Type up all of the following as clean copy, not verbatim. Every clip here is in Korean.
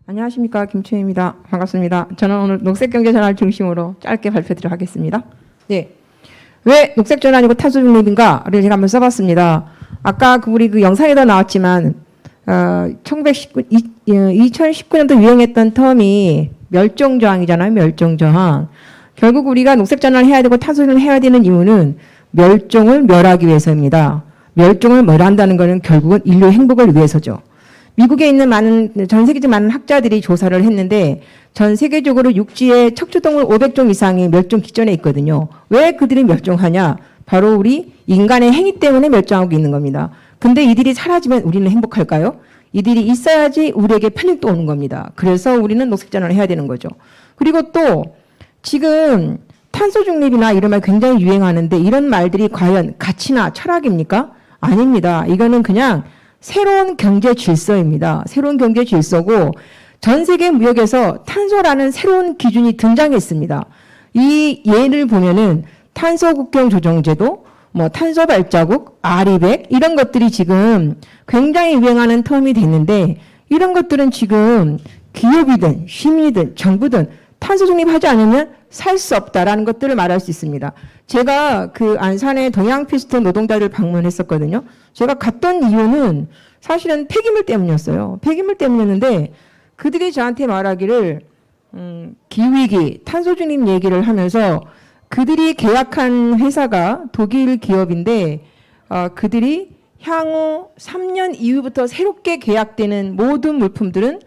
안녕하십니까, 김채희입니다. 반갑습니다. 저는 오늘 녹색경제전환을 중심으로 짧게 발표드리도록 하겠습니다. 네, 왜 녹색전환이고 탄소중립인가를 제가 한번 써봤습니다. 아까 우리 그 영상에도 나왔지만 2019년도 유행했던 텀이 멸종저항이잖아요. 멸종저항. 결국 우리가 녹색전환을 해야 되고 탄소중립을 해야 되는 이유는 멸종을 멸하기 위해서입니다. 멸종을 멸한다는 것은 결국은 인류의 행복을 위해서죠. 미국에 있는 전 세계적 많은 학자들이 조사를 했는데 전 세계적으로 육지에 척추동물 500종 이상이 멸종 직전에 있거든요. 왜 그들이 멸종하냐? 바로 우리 인간의 행위 때문에 멸종하고 있는 겁니다. 근데 이들이 사라지면 우리는 행복할까요? 이들이 있어야지 우리에게 편익도 오는 겁니다. 그래서 우리는 녹색전환을 해야 되는 거죠. 그리고 또 지금 탄소중립이나 이런 말 굉장히 유행하는데 이런 말들이 과연 가치나 철학입니까? 아닙니다. 이거는 그냥 새로운 경제 질서입니다. 새로운 경제 질서고 전 세계 무역에서 탄소라는 새로운 기준이 등장했습니다. 이 예를 보면은 탄소 국경 조정제도, 탄소 발자국, R200 이런 것들이 지금 굉장히 유행하는 텀이 됐는데 이런 것들은 지금 기업이든 시민이든 정부든 탄소 중립하지 않으면 살 수 없다라는 것들을 말할 수 있습니다. 제가 그 안산의 동양피스톤 노동자를 방문했었거든요. 제가 갔던 이유는 사실은 폐기물 때문이었어요. 폐기물 때문이었는데 그들이 저한테 말하기를 기후위기, 탄소 중립 얘기를 하면서 그들이 계약한 회사가 독일 기업인데 그들이 향후 3년 이후부터 새롭게 계약되는 모든 물품들은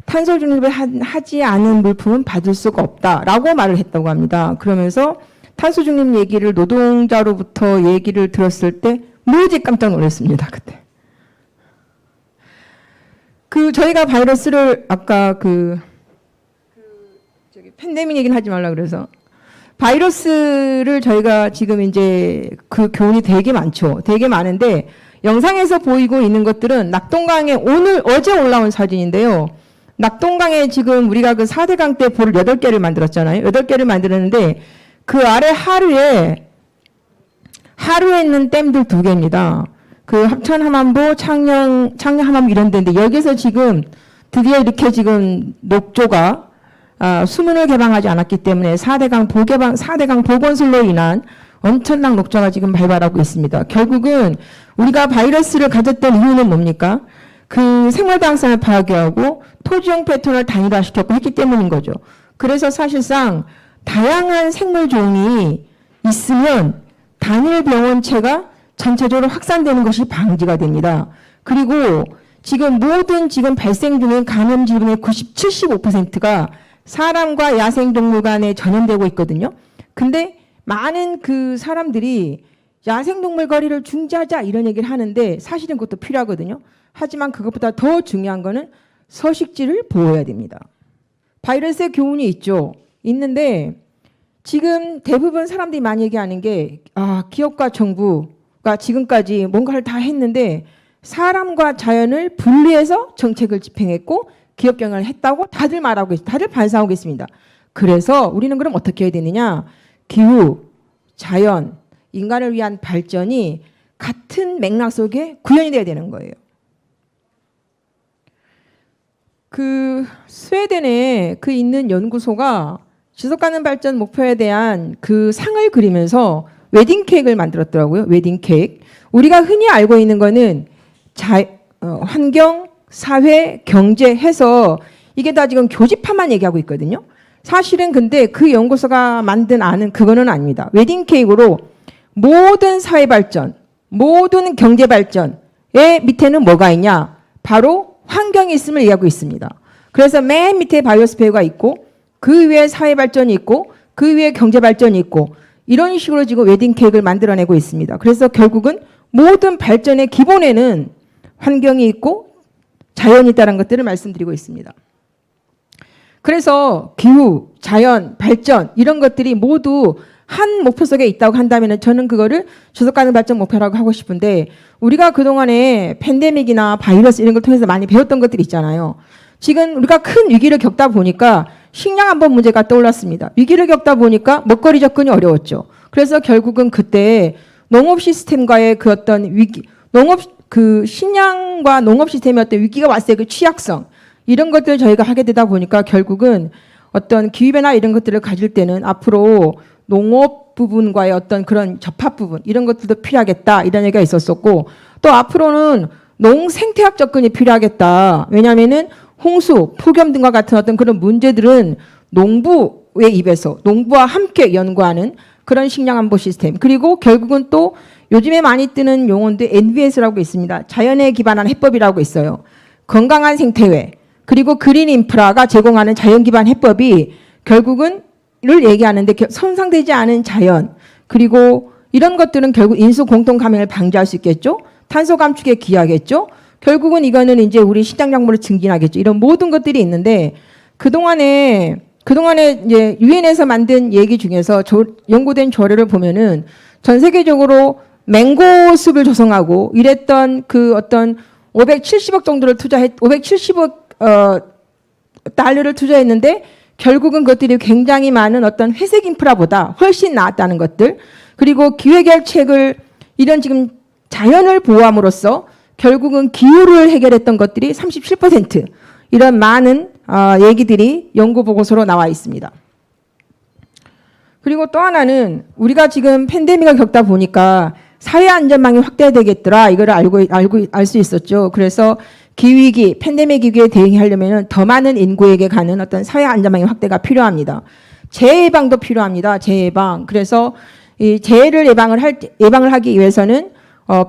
탄소 중립을 하지 않은 물품은 받을 수가 없다라고 말을 했다고 합니다. 그러면서 탄소 중립 얘기를 노동자로부터 얘기를 들었을 때 무지 깜짝 놀랐습니다. 그때. 저희가 바이러스를 아까 팬데믹 얘기는 하지 말라 그래서 바이러스를 저희가 지금 이제 그 교훈이 되게 많죠. 되게 많은데 영상에서 보이고 있는 것들은 낙동강에 어제 올라온 사진인데요. 낙동강에 지금 우리가 그 4대강 때 볼을 8개를 만들었잖아요. 8개를 만들었는데 그 아래 하루에 있는 댐들 2개입니다. 그 합천 하만보, 창녕 하만보 이런 데인데 여기서 지금 드디어 이렇게 지금 녹조가 수문을 개방하지 않았기 때문에 4대강 보건술로 인한 엄청난 녹조가 지금 발발하고 있습니다. 결국은 우리가 바이러스를 가졌던 이유는 뭡니까? 그 생물 다양성을 파괴하고 토지용 패턴을 단일화시켰고 했기 때문인 거죠. 그래서 사실상 다양한 생물 종이 있으면 단일 병원체가 전체적으로 확산되는 것이 방지가 됩니다. 그리고 지금 발생 중인 감염 질병의 75%가 사람과 야생동물 간에 전염되고 있거든요. 근데 많은 그 사람들이 야생동물 거리를 중지하자 이런 얘기를 하는데 사실은 그것도 필요하거든요. 하지만 그것보다 더 중요한 거는 서식지를 보호해야 됩니다. 바이러스의 교훈이 있는데 지금 대부분 사람들이 많이 얘기하는 게 기업과 정부가 지금까지 뭔가를 다 했는데 사람과 자연을 분리해서 정책을 집행했고 기업 경영을 했다고 다들 말하고 있습니다. 다들 반성하고 있습니다. 그래서 우리는 그럼 어떻게 해야 되느냐? 기후, 자연, 인간을 위한 발전이 같은 맥락 속에 구현이 돼야 되는 거예요. 스웨덴에 있는 연구소가 지속가능 발전 목표에 대한 그 상을 그리면서 웨딩 케이크를 만들었더라고요. 웨딩 케이크. 우리가 흔히 알고 있는 거는 환경, 사회, 경제 해서 이게 다 지금 교집합만 얘기하고 있거든요. 사실은 근데 그 연구소가 만든 안은 그거는 아닙니다. 웨딩 케이크로 모든 사회 발전, 모든 경제 발전의 밑에는 뭐가 있냐? 바로 환경이 있음을 얘기하고 있습니다. 그래서 맨 밑에 바이오스페어가 있고 그 위에 사회 발전이 있고 그 위에 경제 발전이 있고 이런 식으로 지금 웨딩 케이크를 만들어내고 있습니다. 그래서 결국은 모든 발전의 기본에는 환경이 있고 자연이 있다는 것들을 말씀드리고 있습니다. 그래서 기후, 자연, 발전 이런 것들이 모두 한 목표 속에 있다고 한다면 저는 그거를 지속가능 발전 목표라고 하고 싶은데 우리가 그동안에 팬데믹이나 바이러스 이런 걸 통해서 많이 배웠던 것들이 있잖아요. 지금 우리가 큰 위기를 겪다 보니까 식량 안보 문제가 떠올랐습니다. 위기를 겪다 보니까 먹거리 접근이 어려웠죠. 그래서 결국은 그때 농업 시스템과의 그 어떤 위기, 식량과 농업 시스템의 어떤 위기가 왔어요. 그 취약성. 이런 것들을 저희가 하게 되다 보니까 결국은 어떤 기후변화 이런 것들을 가질 때는 앞으로 농업 부분과의 어떤 그런 접합 부분 이런 것들도 필요하겠다 이런 얘기가 있었었고 또 앞으로는 농생태학 접근이 필요하겠다. 왜냐하면은 홍수, 폭염 등과 같은 어떤 그런 문제들은 농부의 입에서 농부와 함께 연구하는 그런 식량안보 시스템 그리고 결국은 또 요즘에 많이 뜨는 용어인데 NBS라고 있습니다. 자연에 기반한 해법이라고 있어요. 건강한 생태회 그리고 그린 인프라가 제공하는 자연 기반 해법이 결국은 를 얘기하는데 손상되지 않은 자연 그리고 이런 것들은 결국 인수 공통 감염을 방지할 수 있겠죠. 탄소 감축에 기여하겠죠. 결국은 이거는 이제 우리 식량작물을 증진하겠죠. 이런 모든 것들이 있는데 그동안에 이제 유엔에서 만든 얘기 중에서 연구된 조례를 보면은 전 세계적으로 맹고 숲을 조성하고 이랬던 그 어떤 570억 정도를 570억 달러를 투자했는데 결국은 그것들이 굉장히 많은 어떤 회색 인프라보다 훨씬 나았다는 것들 그리고 기회결책을 이런 지금 자연을 보호함으로써 결국은 기후를 해결했던 것들이 37% 이런 많은 얘기들이 연구 보고서로 나와 있습니다. 그리고 또 하나는 우리가 지금 팬데믹을 겪다 보니까 사회 안전망이 확대되겠더라 이걸 알 수 있었죠. 그래서 기후위기, 팬데믹 위기에 대응하려면 더 많은 인구에게 가는 어떤 사회 안전망의 확대가 필요합니다. 재해 예방도 필요합니다. 재해 예방. 그래서 이 재해를 예방을 하기 위해서는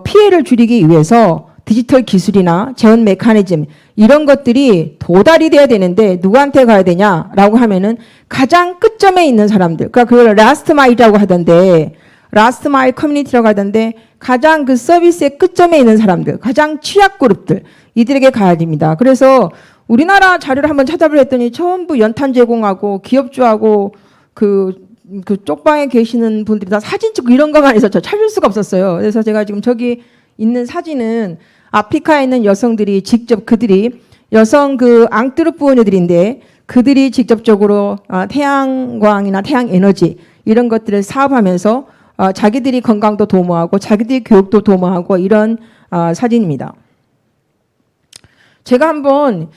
피해를 줄이기 위해서 디지털 기술이나 재원 메커니즘 이런 것들이 도달이 돼야 되는데 누구한테 가야 되냐라고 하면은 가장 끝점에 있는 사람들. 그러니까 그걸 라스트 마일이라고 하던데 라스트 마일 커뮤니티라고 하던데 가장 그 서비스의 끝점에 있는 사람들, 가장 취약 그룹들 이들에게 가야 됩니다. 그래서 우리나라 자료를 한번 찾아보랬더니 전부 연탄 제공하고 기업주하고 그 쪽방에 계시는 분들이 다 사진 찍고 이런 것만 있었죠. 찾을 수가 없었어요. 그래서 제가 지금 저기 있는 사진은 아프리카에 있는 여성들이 직접 그들이 여성 그 앙뚜르푸오녀들인데 그들이 직접적으로 태양광이나 태양에너지 이런 것들을 사업하면서 자기들이 건강도 도모하고 자기들이 교육도 도모하고 이런 사진입니다. 제가 한번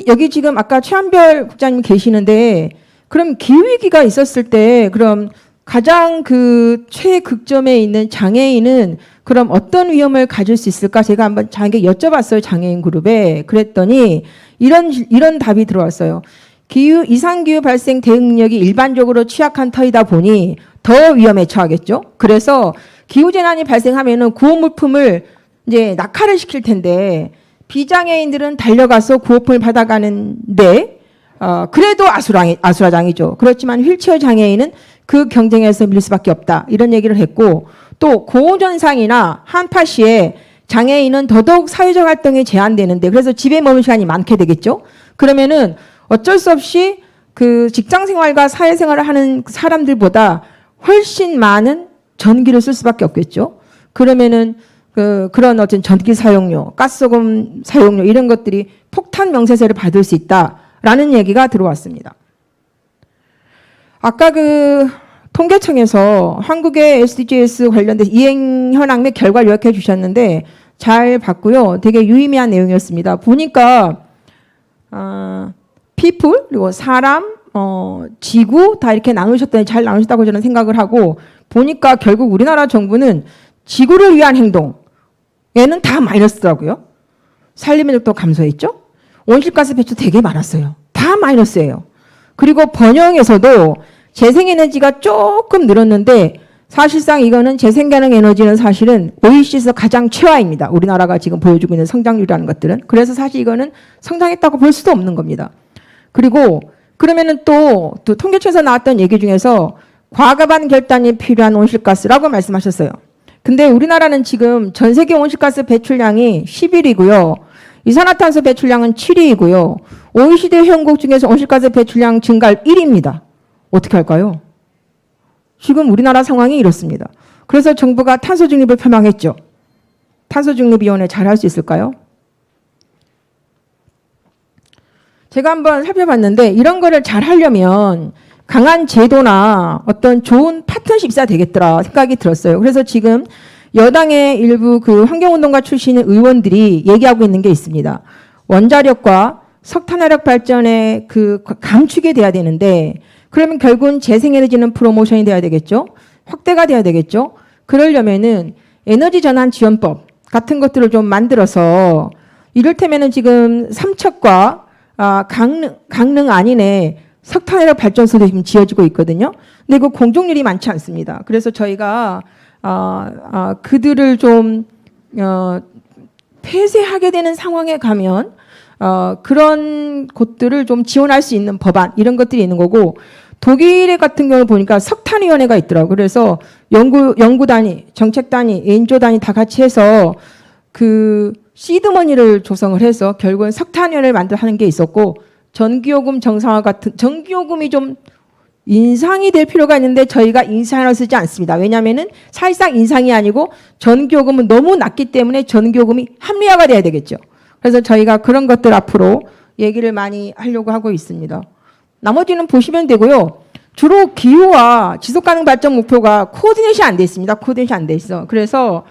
여기 지금 아까 최한별 국장님 계시는데 그럼 기후위기가 있었을 때 그럼 가장 그 최극점에 있는 장애인은 그럼 어떤 위험을 가질 수 있을까? 제가 한번 장에게 여쭤봤어요. 장애인 그룹에. 그랬더니 이런 답이 들어왔어요. 이상기후 발생 대응 능력이 일반적으로 취약한 터이다 보니 더 위험에 처하겠죠. 그래서 기후재난이 발생하면은 구호물품을 이제 낙하를 시킬 텐데 비장애인들은 달려가서 구호품을 받아가는데 그래도 아수라장이죠. 그렇지만 휠체어 장애인은 그 경쟁에서 밀릴 수밖에 없다. 이런 얘기를 했고 또 고전상이나 한파 시에 장애인은 더더욱 사회적 활동이 제한되는데 그래서 집에 머무는 시간이 많게 되겠죠. 그러면은 어쩔 수 없이 그 직장 생활과 사회 생활을 하는 사람들보다 훨씬 많은 전기를 쓸 수밖에 없겠죠. 그러면은 그런 어떤 전기 사용료, 가스소금 사용료 이런 것들이 폭탄 명세세를 받을 수 있다라는 얘기가 들어왔습니다. 아까 그 통계청에서 한국의 SDGs 관련된 이행 현황 및 결과를 요약해 주셨는데 잘 봤고요. 되게 유의미한 내용이었습니다. 보니까 people 그리고 사람, 지구 다 이렇게 나누셨더니 잘 나누셨다고 저는 생각을 하고 보니까 결국 우리나라 정부는 지구를 위한 행동에는 다 마이너스더라고요. 산림면적도 감소했죠. 온실가스 배출 되게 많았어요. 다 마이너스예요. 그리고 번영에서도 재생에너지가 조금 늘었는데 사실상 이거는 재생가능 에너지는 사실은 OECD에서 가장 최하입니다. 우리나라가 지금 보여주고 있는 성장률이라는 것들은. 그래서 사실 이거는 성장했다고 볼 수도 없는 겁니다. 그리고 그러면은 또 통계청에서 나왔던 얘기 중에서 과감한 결단이 필요한 온실가스라고 말씀하셨어요. 근데 우리나라는 지금 전 세계 온실가스 배출량이 11위고요. 이산화탄소 배출량은 7위이고요. OECD 회원국 중에서 온실가스 배출량 증가 1위입니다. 어떻게 할까요? 지금 우리나라 상황이 이렇습니다. 그래서 정부가 탄소 중립을 표명했죠. 탄소 중립위원회 잘 할 수 있을까요? 제가 한번 살펴봤는데 이런 거를 잘 하려면 강한 제도나 어떤 좋은 파트너십이 있어야 되겠더라 생각이 들었어요. 그래서 지금 여당의 일부 그 환경운동가 출신의 의원들이 얘기하고 있는 게 있습니다. 원자력과 석탄화력 발전의 그 감축이 돼야 되는데 그러면 결국은 재생에너지는 프로모션이 돼야 되겠죠. 확대가 돼야 되겠죠. 그러려면은 에너지 전환 지원법 같은 것들을 좀 만들어서 이를테면은 지금 삼척과 강릉 안인에 석탄화력 발전소도 지금 지어지고 있거든요. 근데 그 공정률이 많지 않습니다. 그래서 저희가 그들을 좀 폐쇄하게 되는 상황에 가면 그런 곳들을 좀 지원할 수 있는 법안 이런 것들이 있는 거고 독일 같은 경우 보니까 석탄위원회가 있더라고요. 그래서 연구 단위, 정책 단위, 엔조 단위 다 같이 해서 그 시드머니를 조성을 해서 결국은 석탄위원회를 만들어하는 게 있었고 전기요금 정상화 같은 전기요금이 좀 인상이 될 필요가 있는데 저희가 인상을 쓰지 않습니다. 왜냐하면은 사실상 인상이 아니고 전기요금은 너무 낮기 때문에 전기요금이 합리화가 돼야 되겠죠. 그래서 저희가 그런 것들 앞으로 얘기를 많이 하려고 하고 있습니다. 나머지는 보시면 되고요. 주로 기후와 지속가능 발전 목표가 코디네이션이 안 돼 있습니다. 코디네이션이 안 돼 있어. 그래서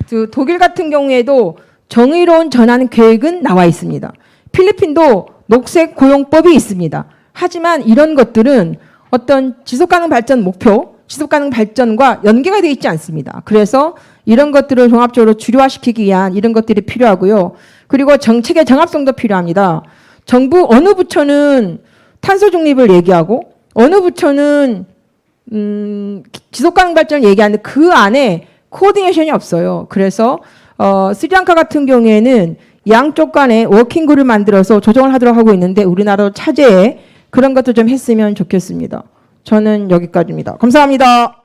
그 독일 같은 경우에도 정의로운 전환 계획은 나와 있습니다. 필리핀도 녹색 고용법이 있습니다. 하지만 이런 것들은 어떤 지속가능 발전 목표, 지속가능 발전과 연계가 되어 있지 않습니다. 그래서 이런 것들을 종합적으로 주류화시키기 위한 이런 것들이 필요하고요. 그리고 정책의 정합성도 필요합니다. 정부 어느 부처는 탄소 중립을 얘기하고 어느 부처는 지속가능 발전을 얘기하는데 그 안에 코디네이션이 없어요. 그래서 스리랑카 같은 경우에는 양쪽 간에 워킹그룹을 만들어서 조정을 하도록 하고 있는데 우리나라도 차제에 그런 것도 좀 했으면 좋겠습니다. 저는 여기까지입니다. 감사합니다.